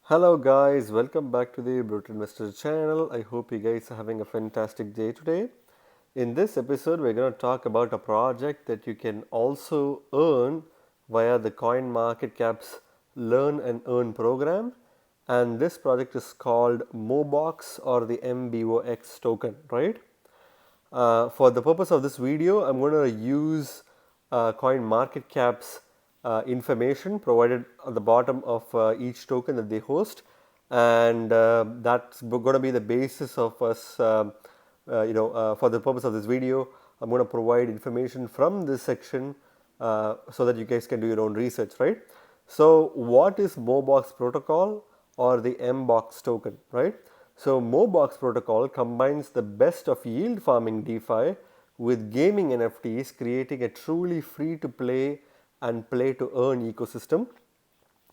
Hello guys, welcome back to the Brutal Investor channel. I hope you guys are having a fantastic day today. In this episode, we're going to talk about a project that you can also earn via the CoinMarketCap's Learn and Earn program. And this project is called Mobox or the MBOX token, right? For the purpose of this video, I'm going to use CoinMarketCap's information provided at the bottom of each token that they host, and that's going to be the basis of us. For the purpose of this video, I'm going to provide information from this section so that you guys can do your own research, right? So, what is Mobox protocol or the Mbox token, right? So Mobox protocol combines the best of yield farming DeFi with gaming NFTs, creating a truly free to play and play to earn ecosystem.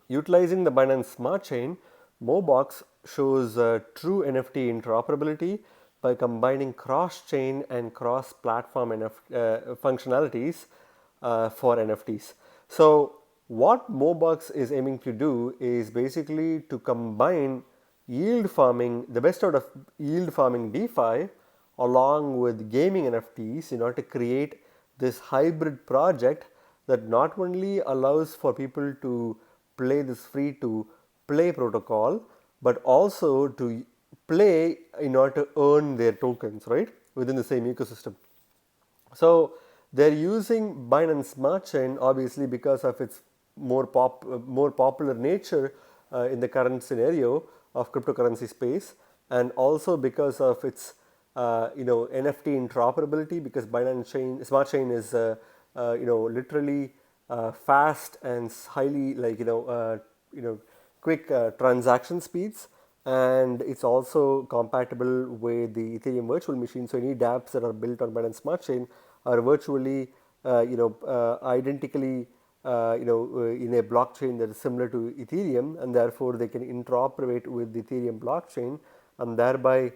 Utilizing the Binance Smart Chain, Mobox shows true NFT interoperability by combining cross-chain and cross-platform functionalities for NFTs. So, what Mobox is aiming to do is basically to combine yield farming, the best out of yield farming DeFi, along with gaming NFTs in order to create this hybrid project that not only allows for people to play this free to play protocol, but also to play in order to earn their tokens, right, within the same ecosystem. So they're using Binance Smart Chain obviously because of its more popular nature in the current scenario of cryptocurrency space, and also because of its NFT interoperability, because Binance Chain Smart Chain is literally fast and highly quick transaction speeds, and it's also compatible with the Ethereum virtual machine. So any dApps that are built on Binance Smart Chain are virtually identically in a blockchain that is similar to Ethereum, and therefore they can interoperate with the Ethereum blockchain, and thereby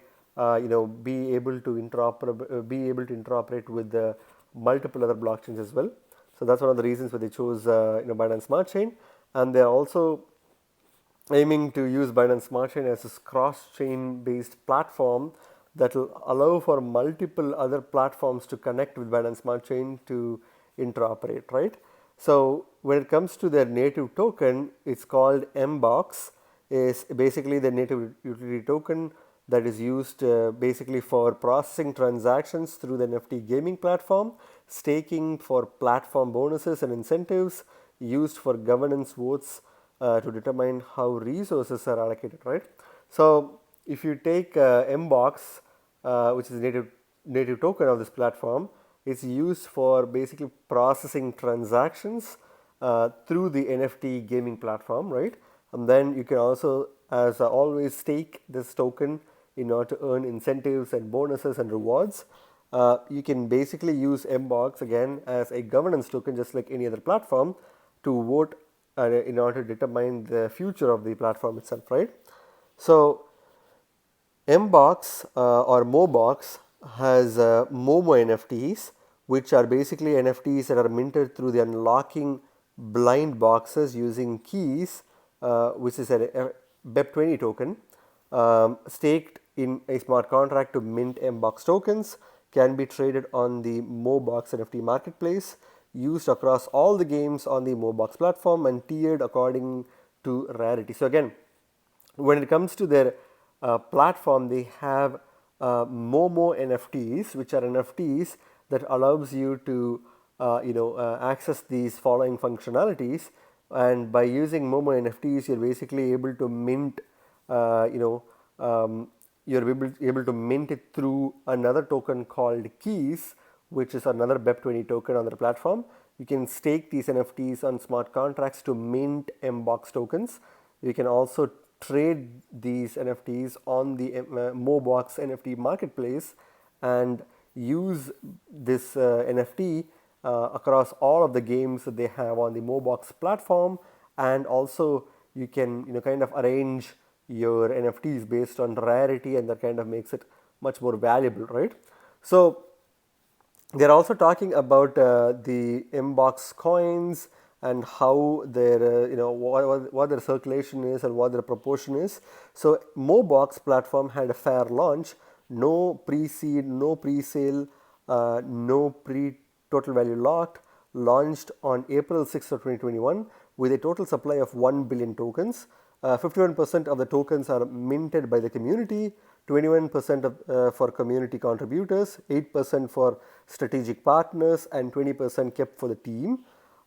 be able to interoperate with the multiple other blockchains as well. So that's one of the reasons why they chose Binance Smart Chain, and they're also aiming to use Binance Smart Chain as a cross-chain based platform that will allow for multiple other platforms to connect with Binance Smart Chain to interoperate, right? So when it comes to their native token, it's called Mbox. Is basically the native utility token that is used basically for processing transactions through the NFT gaming platform, staking for platform bonuses and incentives, used for governance votes to determine how resources are allocated, right? So if you take Mbox, which is native token of this platform, it's used for basically processing transactions through the NFT gaming platform, right? And then you can also, as always, stake this token in order to earn incentives and bonuses and rewards. You can basically use Mbox again as a governance token, just like any other platform, to vote in order to determine the future of the platform itself, right? So Mbox or Mobox has Momo NFTs, which are basically NFTs that are minted through the unlocking blind boxes using keys, which is a BEP20 token, staked in a smart contract to mint Mbox tokens, can be traded on the Mobox NFT marketplace, used across all the games on the Mobox platform, and tiered according to rarity. So again, when it comes to their platform, they have Momo NFTs, which are NFTs that allows you to access these following functionalities. And by using Momo NFTs, you're basically able to mint you're able to mint it through another token called Keys, which is another BEP20 token on the platform. You can stake these NFTs on smart contracts to mint Mbox tokens. You can also trade these NFTs on the Mobox NFT marketplace and use this NFT across all of the games that they have on the Mobox platform, and also you can kind of arrange your NFTs based on rarity, and that kind of makes it much more valuable, right? So they're also talking about the Mbox coins and how their what their circulation is and what their proportion is. So Mobox platform had a fair launch, no pre-seed, no pre-sale, no pre-total value locked, launched on April 6th of 2021 with a total supply of 1 billion tokens. 51% of the tokens are minted by the community, 21% for community contributors, 8% for strategic partners, and 20% kept for the team.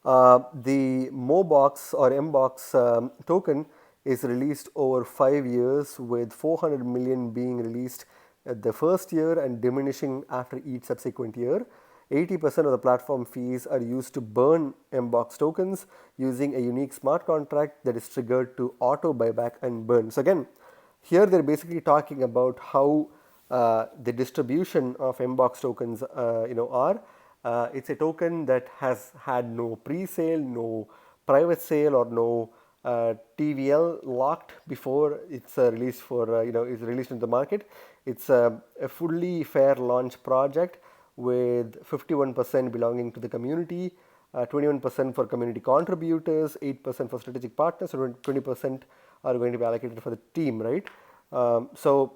The Mobox or Mbox token is released over 5 years, with 400 million being released the first year and diminishing after each subsequent year. 80% of the platform fees are used to burn Mbox tokens using a unique smart contract that is triggered to auto buyback and burn. So again, here they're basically talking about how the distribution of Mbox tokens are. It's a token that has had no pre-sale, no private sale, or no TVL locked before it's released for is released into the market. It's a fully fair launch project with 51% belonging to the community, 21% for community contributors, 8% for strategic partners, and 20% are going to be allocated for the team, right? So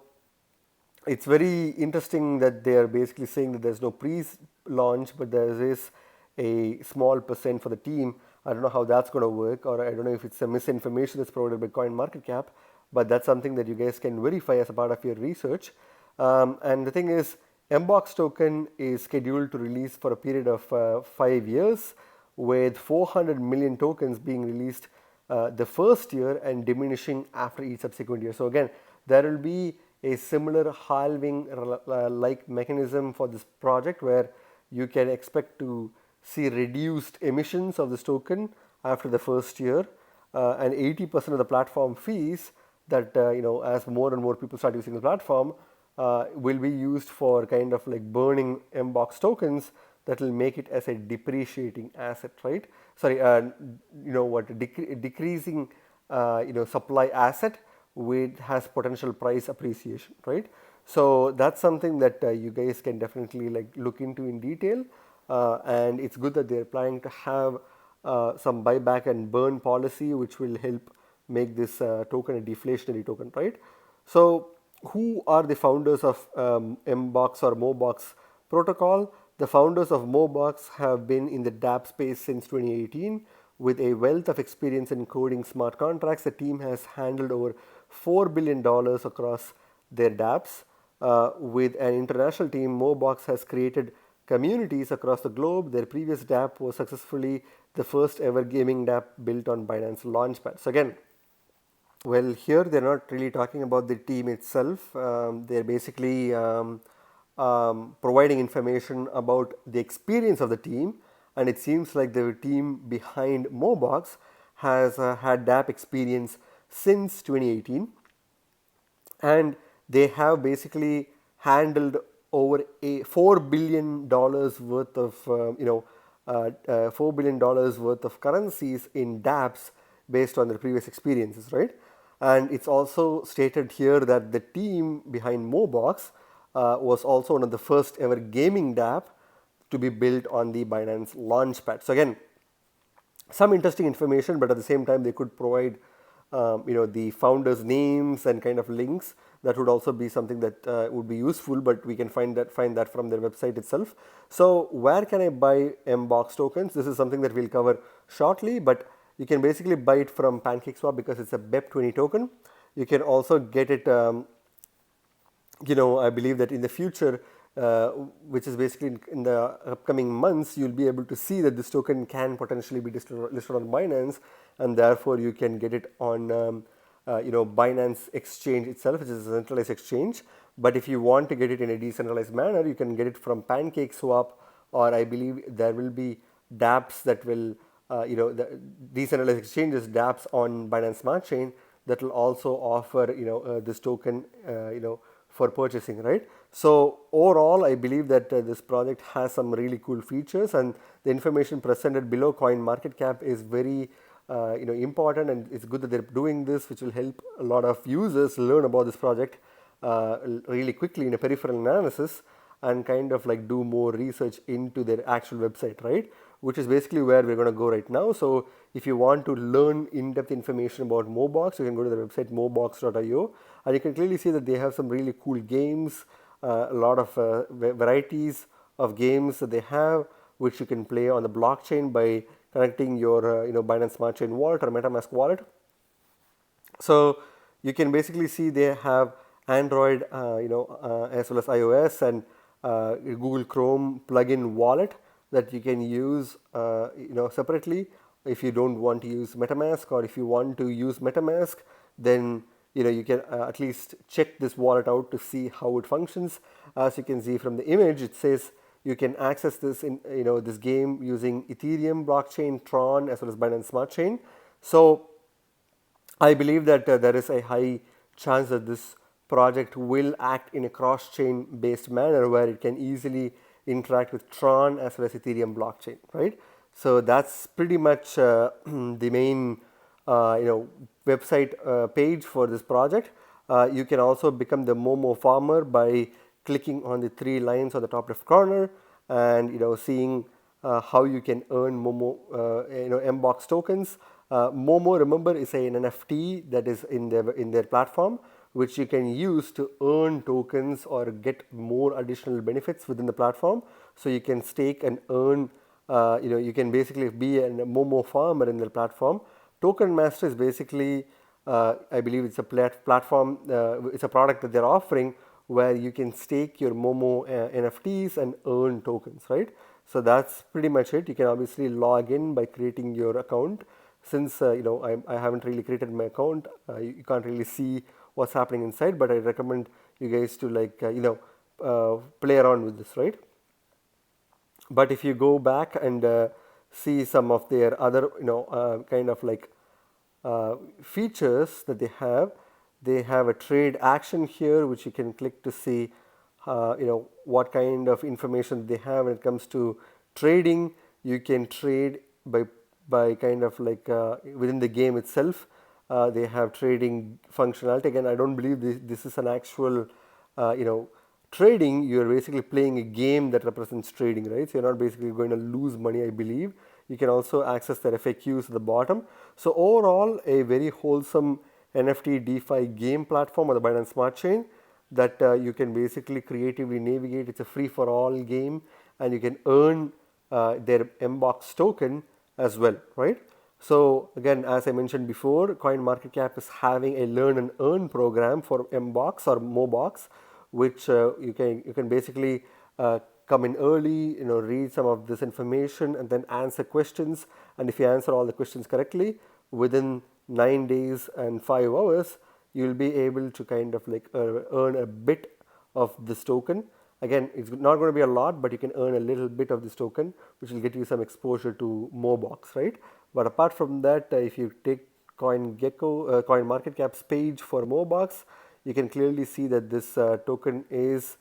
it's very interesting that they are basically saying that there's no pre-launch, but there is a small percent for the team. I don't know how that's going to work, or I don't know if it's a misinformation that's provided by CoinMarketCap, but that's something that you guys can verify as a part of your research. And the thing is, Mbox token is scheduled to release for a period of 5 years, with 400 million tokens being released the first year and diminishing after each subsequent year. So again, there will be a similar halving like mechanism for this project, where you can expect to see reduced emissions of this token after the first year, and 80% of the platform fees that as more and more people start using the platform will be used for kind of like burning Mbox tokens that will make it as a depreciating asset, right? Sorry, decreasing supply asset which has potential price appreciation, right? So that's something that you guys can definitely like look into in detail, and it's good that they're planning to have some buyback and burn policy, which will help make this token a deflationary token, right? So who are the founders of Mbox or Mobox protocol? The founders of Mobox have been in the dApp space since 2018. With a wealth of experience in coding smart contracts, the team has handled over $4 billion across their dApps. With an international team, Mobox has created communities across the globe. Their previous dApp was successfully the first ever gaming dApp built on Binance Launchpad. So again, well, here they're not really talking about the team itself. They're basically providing information about the experience of the team, and it seems like the team behind Mobox has had dApp experience since 2018, and they have basically handled over a $4 billion worth of $4 billion worth of currencies in dApps based on their previous experiences, right? And it's also stated here that the team behind Mobox was also one of the first ever gaming dApp to be built on the Binance Launchpad. So again, some interesting information, but at the same time they could provide the founders' names and kind of links. That would also be something that would be useful, but we can find that from their website itself. So where can I buy Mbox tokens? This is something that we'll cover shortly, but you can basically buy it from PancakeSwap because it's a BEP20 token. You can also get it, I believe that in the future, which is basically in the upcoming months, you'll be able to see that this token can potentially be listed on Binance, and therefore you can get it on Binance exchange itself, which is a centralized exchange. But if you want to get it in a decentralized manner, you can get it from PancakeSwap, or I believe there will be dApps that will the decentralized exchanges, dApps on Binance Smart Chain, that will also offer this token for purchasing, right? So overall, I believe that this project has some really cool features, and the information presented below CoinMarketCap is very important, and it's good that they're doing this, which will help a lot of users learn about this project really quickly in a peripheral analysis and kind of like do more research into their actual website, right? which is basically where we're going to go right now. So if you want to learn in-depth information about Mobox, you can go to the website mobox.io, and you can clearly see that they have some really cool games, a lot of varieties of games that they have, which you can play on the blockchain by connecting your Binance Smart Chain wallet or MetaMask wallet. So you can basically see they have Android, as well as iOS, and Google Chrome plugin wallet that you can use, separately. If you don't want to use MetaMask, or if you want to use MetaMask, then you can at least check this wallet out to see how it functions. As you can see from the image, it says you can access this in this game using Ethereum blockchain, Tron, as well as Binance Smart Chain. So I believe that there is a high chance that this project will act in a cross-chain based manner where it can easily interact with Tron as well as Ethereum blockchain, right? So that's pretty much the main website page for this project. You can also become the Momo farmer by clicking on the 3 lines on the top left corner and seeing how you can earn Momo Mbox tokens. Momo, remember, is an NFT that is in their platform, which you can use to earn tokens or get more additional benefits within the platform. So you can stake and earn. You can basically be a Momo farmer in the platform. Token Master is basically, I believe it's a platform. It's a product that they're offering where you can stake your Momo NFTs and earn tokens, right? So that's pretty much it. You can obviously log in by creating your account. Since I haven't really created my account, you can't really see what's happening inside. But I recommend you guys to play around with this, right? But if you go back and see some of their other kind of features that they have a trade action here, which you can click to see what kind of information they have when it comes to trading. You can trade by kind of within the game itself. They have trading functionality. Again, I don't believe this is an actual trading. You're basically playing a game that represents trading, right? So you're not basically going to lose money, I believe. You can also access their FAQs at the bottom. So overall, a very wholesome NFT DeFi game platform on the Binance Smart Chain that you can basically creatively navigate. It's a free-for-all game, and you can earn their Mbox token as well, right? So again, as I mentioned before, CoinMarketCap is having a learn and earn program for Mbox or Mobox, which you can basically come in early, read some of this information and then answer questions. And if you answer all the questions correctly within 9 days and 5 hours, you will be able to kind of earn a bit of this token. Again, it's not going to be a lot, but you can earn a little bit of this token, which will get you some exposure to Mobox, right? But apart from that, if you take CoinMarketCap's page for Mobox, you can clearly see that this token is,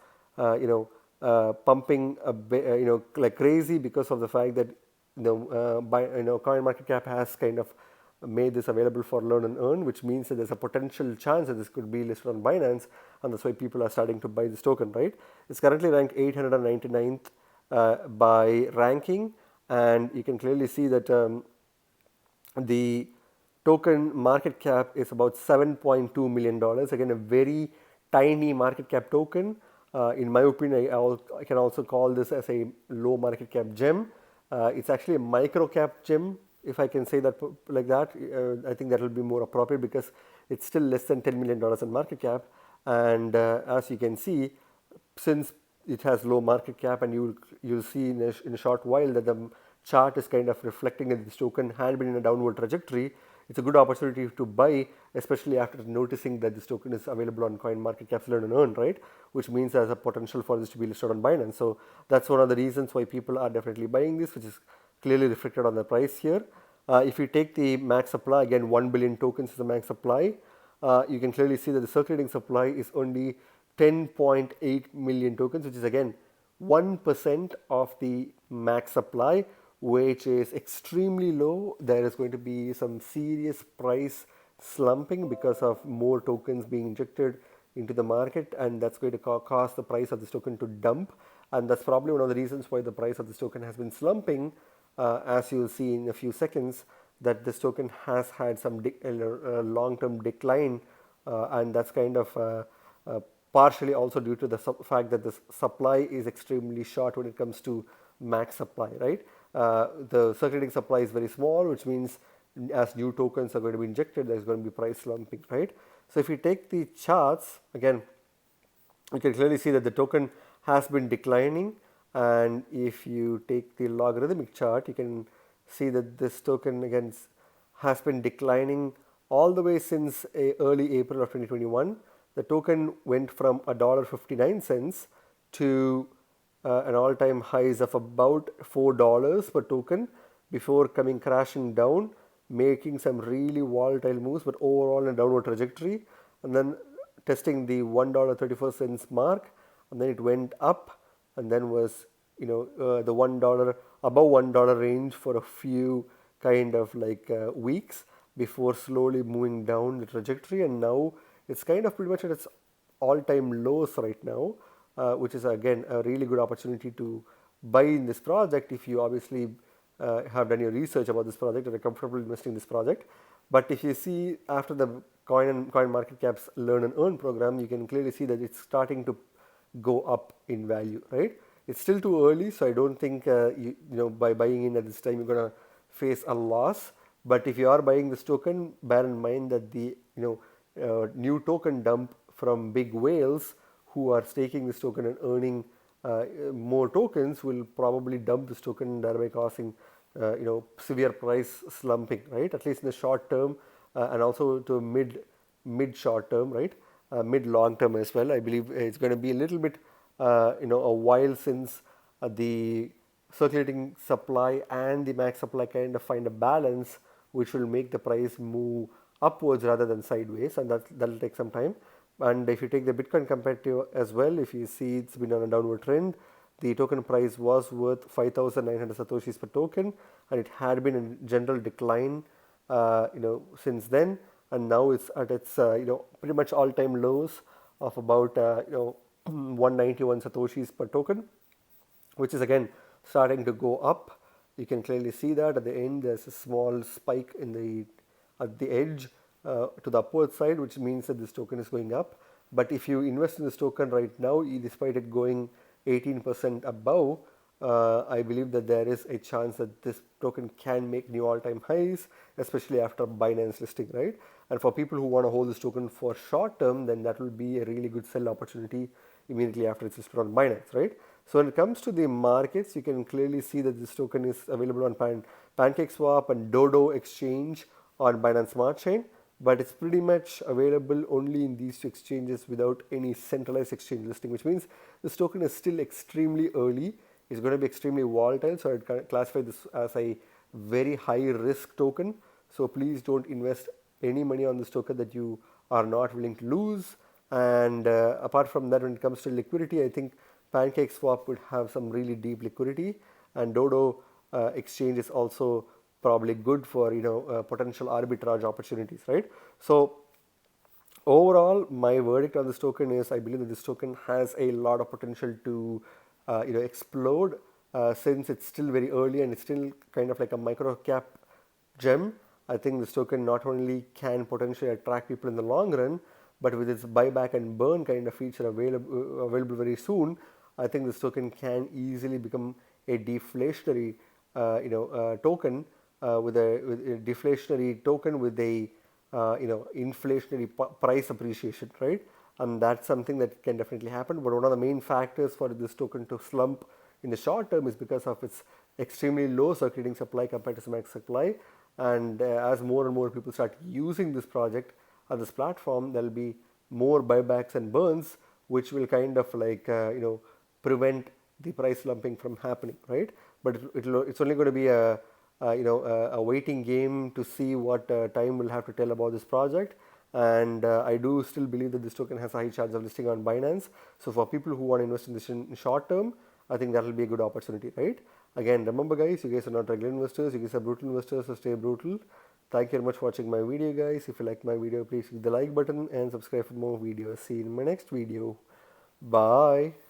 pumping a bit, like crazy, because of the fact that CoinMarketCap has kind of made this available for learn and earn, which means that there's a potential chance that this could be listed on Binance, and that's why people are starting to buy this token, right? It's currently ranked 899th by ranking, and you can clearly see that the token market cap is about $7.2 million. Again, a very tiny market cap token. In my opinion, I can also call this as a low market cap gem. It's actually a micro cap gem, if I can say that like that. I think that will be more appropriate because it's still less than $10 million in market cap. And as you can see, since it has low market cap, and you'll see in a short while that the chart is kind of reflecting that this token had been in a downward trajectory. It's a good opportunity to buy, especially after noticing that this token is available on CoinMarketCap's Learn and Earn, right? Which means there's a potential for this to be listed on Binance. So that's one of the reasons why people are definitely buying this, which is clearly reflected on the price here. If you take the max supply, again 1 billion tokens is the max supply. You can clearly see that the circulating supply is only 10.8 million tokens, which is again 1% of the max supply, which is extremely low. There is going to be some serious price slumping because of more tokens being injected into the market, and that's going to cause the price of this token to dump. And that's probably one of the reasons why the price of this token has been slumping as you will see in a few seconds, that this token has had some long-term decline, and that's kind of uh, partially also due to the fact that the supply is extremely short when it comes to max supply, right? The circulating supply is very small, which means as new tokens are going to be injected, there's going to be price slumping, right? So if you take the charts again, you can clearly see that the token has been declining, and if you take the logarithmic chart, you can see that this token again has been declining all the way since early April of 2021. The token went from $1.59 to an all-time highs of about $4 per token before coming crashing down, making some really volatile moves, but overall in a downward trajectory, and then testing the $1.34 mark, and then it went up, and then was the $1 above $1 range for a few kind of like weeks before slowly moving down the trajectory, and now it's kind of pretty much at its all-time lows right now, which is again a really good opportunity to buy in this project if you obviously have done your research about this project and are comfortable investing in this project. But if you see after the Coin Market Cap's Learn and Earn program, you can clearly see that it's starting to go up in value, right? It's still too early, so I don't think by buying in at this time you're gonna face a loss. But if you are buying this token, bear in mind that the new token dump from big whales who are staking this token and earning more tokens will probably dump this token, thereby causing severe price slumping, right? At least in the short term, and also to mid short term, right? Mid long term as well. I believe it's going to be a little bit a while since the circulating supply and the max supply kind of find a balance which will make the price move upwards rather than sideways, and that'll take some time. And if you take the Bitcoin comparative as well, if you see it's been on a downward trend, the token price was worth 5,900 satoshis per token, and it had been in general decline since then, and now it's at its pretty much all-time lows of about 191 satoshis per token, which is again starting to go up. You can clearly see that at the end there's a small spike at the edge to the upward side, which means that this token is going up. But if you invest in this token right now, despite it going 18% above, I believe that there is a chance that this token can make new all-time highs, especially after Binance listing, right? And for people who want to hold this token for short term, then that will be a really good sell opportunity immediately after it's listed on Binance, right? So when it comes to the markets, you can clearly see that this token is available on PancakeSwap and Dodo exchange on Binance Smart Chain, but it's pretty much available only in these two exchanges without any centralized exchange listing, which means this token is still extremely early. It's going to be extremely volatile, so I'd classify this as a very high risk token. So please don't invest any money on this token that you are not willing to lose. And apart from that, when it comes to liquidity, I think PancakeSwap would have some really deep liquidity, and Dodo exchange is also probably good for potential arbitrage opportunities, right? So overall, my verdict on this token is I believe that this token has a lot of potential to explode since it's still very early and it's still kind of like a micro cap gem. I think this token not only can potentially attract people in the long run, but with its buyback and burn kind of feature available very soon, I think this token can easily become a deflationary token with a deflationary token with a inflationary price appreciation, right? And that's something that can definitely happen. But one of the main factors for this token to slump in the short term is because of its extremely low circulating supply compared to max supply. And as more and more people start using this project or this platform, there'll be more buybacks and burns, which will kind of like prevent the price slumping from happening, right? But it's only going to be a waiting game to see what time will have to tell about this project. And I do still believe that this token has a high chance of listing on Binance. So for people who want to invest in this in short term, I think that will be a good opportunity, right? Again, remember guys, you guys are not regular investors, you guys are brutal investors, so stay brutal. Thank you very much for watching my video guys. If you like my video, please hit the like button and subscribe for more videos. See you in my next video. Bye.